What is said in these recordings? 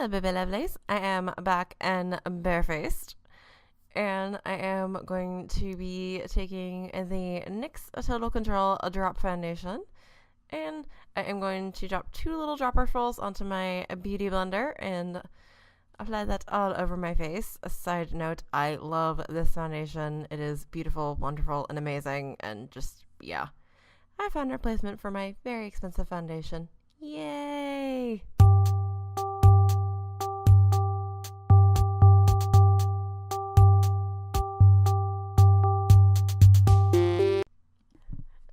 Hello baby lovelies, I am back and barefaced, and I am going to be taking the NYX Total Control Drop Foundation, and I am going to drop 2 little dropperfuls onto my beauty blender and apply that all over my face. A side note, I love this foundation. It is beautiful, wonderful, and amazing, and just, yeah. I found a replacement for my very expensive foundation. Yay!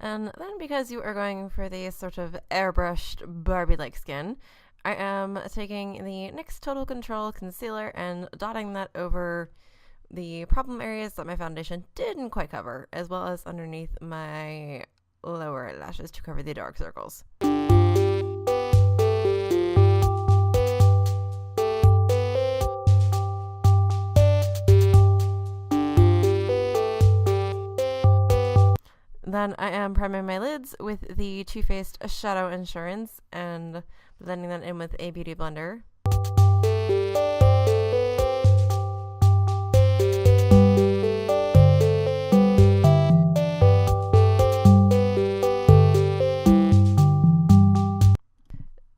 And then, because you are going for the sort of airbrushed Barbie-like skin, I am taking the NYX Total Control Concealer and dotting that over the problem areas that my foundation didn't quite cover, as well as underneath my lower lashes to cover the dark circles. Then I am priming my lids with the Too Faced Shadow Insurance and blending that in with a beauty blender.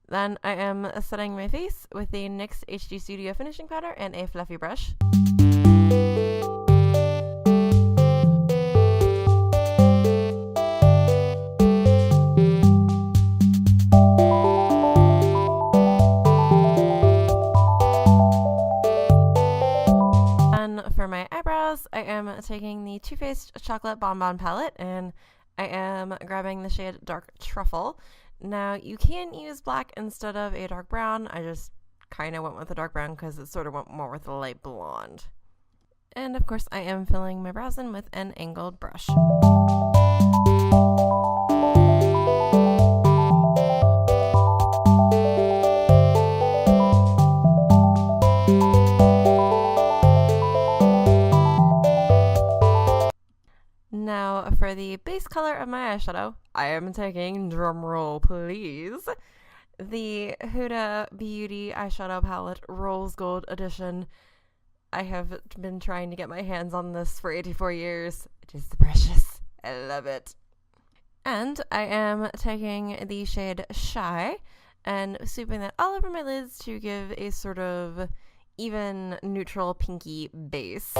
Then I am setting my face with the NYX HD Studio Finishing Powder and a fluffy brush. For my eyebrows, I am taking the Too Faced Chocolate Bonbon Palette and I am grabbing the shade Dark Truffle. Now, you can use black instead of a dark brown. I just kind of went with the dark brown because it sort of went more with the light blonde. And of course, I am filling my brows in with an angled brush. Now, for the base color of my eyeshadow, I am taking, drumroll please, the Huda Beauty Eyeshadow Palette Rose Gold Edition. I have been trying to get my hands on this for 84 years. It is precious. I love it. And I am taking the shade Shy and sweeping that all over my lids to give a sort of even neutral pinky base.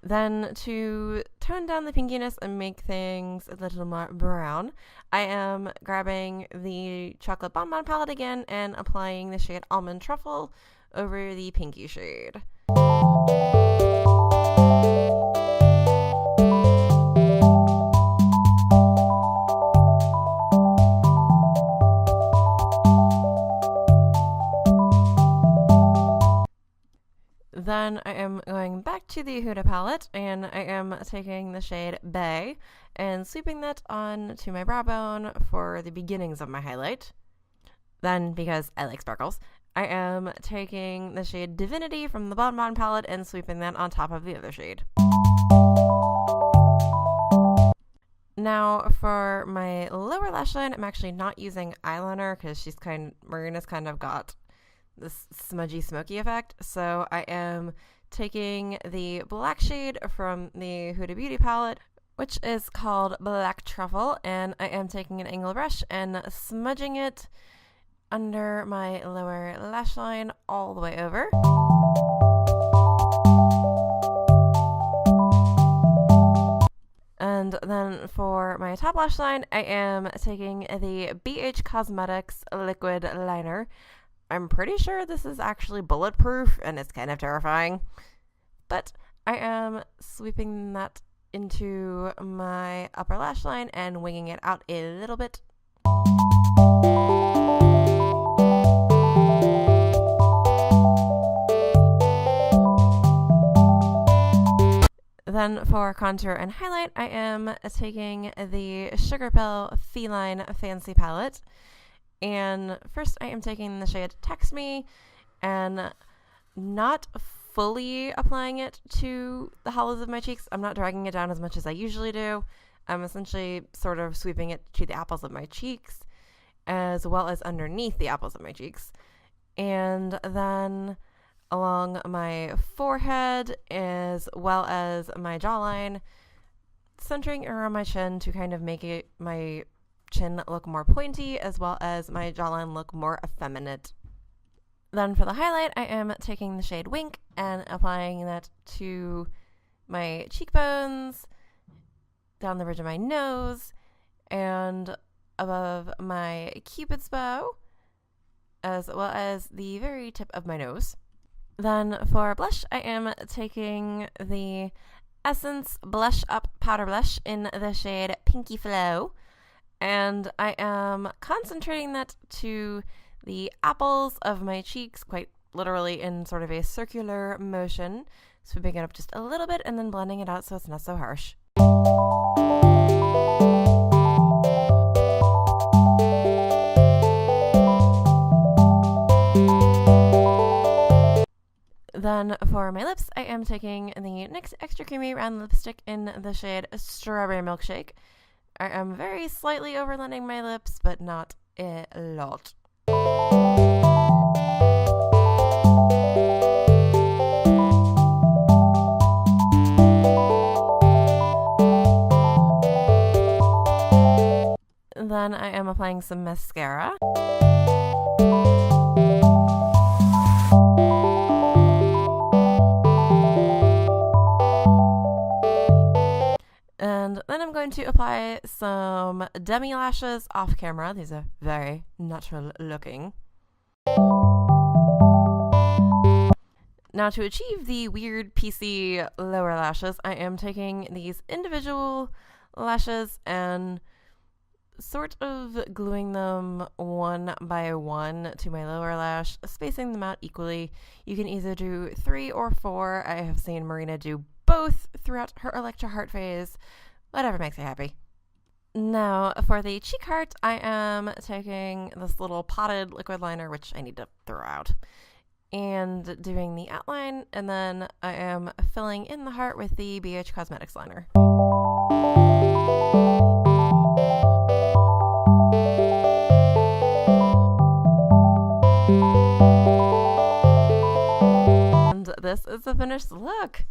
Then, to tone down the pinkiness and make things a little more brown, I am grabbing the Chocolate Bonbon palette again and applying the shade Almond Truffle over the pinky shade. Then I am going back to the Huda palette and I am taking the shade Bay and sweeping that on to my brow bone for the beginnings of my highlight. Then, because I like sparkles, I am taking the shade Divinity from the Bonbon palette and sweeping that on top of the other shade. Now, for my lower lash line, I'm actually not using eyeliner because Marina's kind of got this smudgy smoky effect, so I am taking the black shade from the Huda Beauty palette, which is called Black Truffle, and I am taking an angled brush and smudging it under my lower lash line all the way over. And then for my top lash line, I am taking the BH Cosmetics liquid liner. I'm pretty sure this is actually bulletproof and it's kind of terrifying, but I am sweeping that into my upper lash line and winging it out a little bit. Then for contour and highlight, I am taking the Sugarpill Feline Fancy Palette. And first I am taking the shade Text Me and not fully applying it to the hollows of my cheeks. I'm not dragging it down as much as I usually do. I'm essentially sort of sweeping it to the apples of my cheeks, as well as underneath the apples of my cheeks. And then along my forehead, as well as my jawline, centering around my chin to kind of make my chin look more pointy, as well as my jawline look more effeminate. Then for the highlight, I am taking the shade Wink and applying that to my cheekbones, down the ridge of my nose, and above my Cupid's bow, as well as the very tip of my nose. Then for blush, I am taking the Essence Blush Up Powder Blush in the shade Pinky Flow, and I am concentrating that to the apples of my cheeks, quite literally in sort of a circular motion, sweeping it up just a little bit and then blending it out so it's not so harsh. Then for my lips, I am taking the NYX Extra Creamy Round Lipstick in the shade Strawberry Milkshake. I am very slightly overlining my lips, but not a lot. Then I am applying some mascara. And then I'm going to apply some demi lashes off camera. These are very natural looking. Now to achieve the weird PC lower lashes, I am taking these individual lashes and sort of gluing them one by one to my lower lash, spacing them out equally. You can either do 3 or 4. I have seen Marina do both throughout her Electra Heart phase. Whatever makes you happy. Now, for the cheek heart, I am taking this little potted liquid liner, which I need to throw out, and doing the outline, and then I am filling in the heart with the BH Cosmetics liner. And this is the finished look.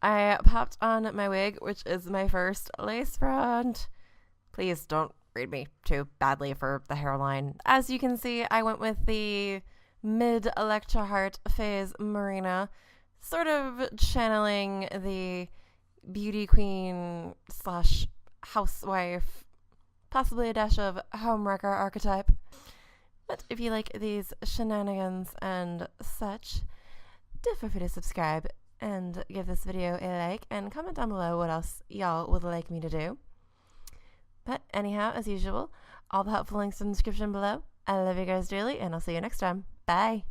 I popped on my wig, which is my first lace front. Please don't read me too badly for the hairline. As you can see, I went with the mid-Electra Heart phase Marina, sort of channeling the beauty queen slash housewife, possibly a dash of homewrecker archetype. But if you like these shenanigans and such, do feel free to subscribe and give this video a like and comment down below what else y'all would like me to do. But anyhow, as usual, all the helpful links in the description below. I love you guys dearly, and I'll see you next time. Bye!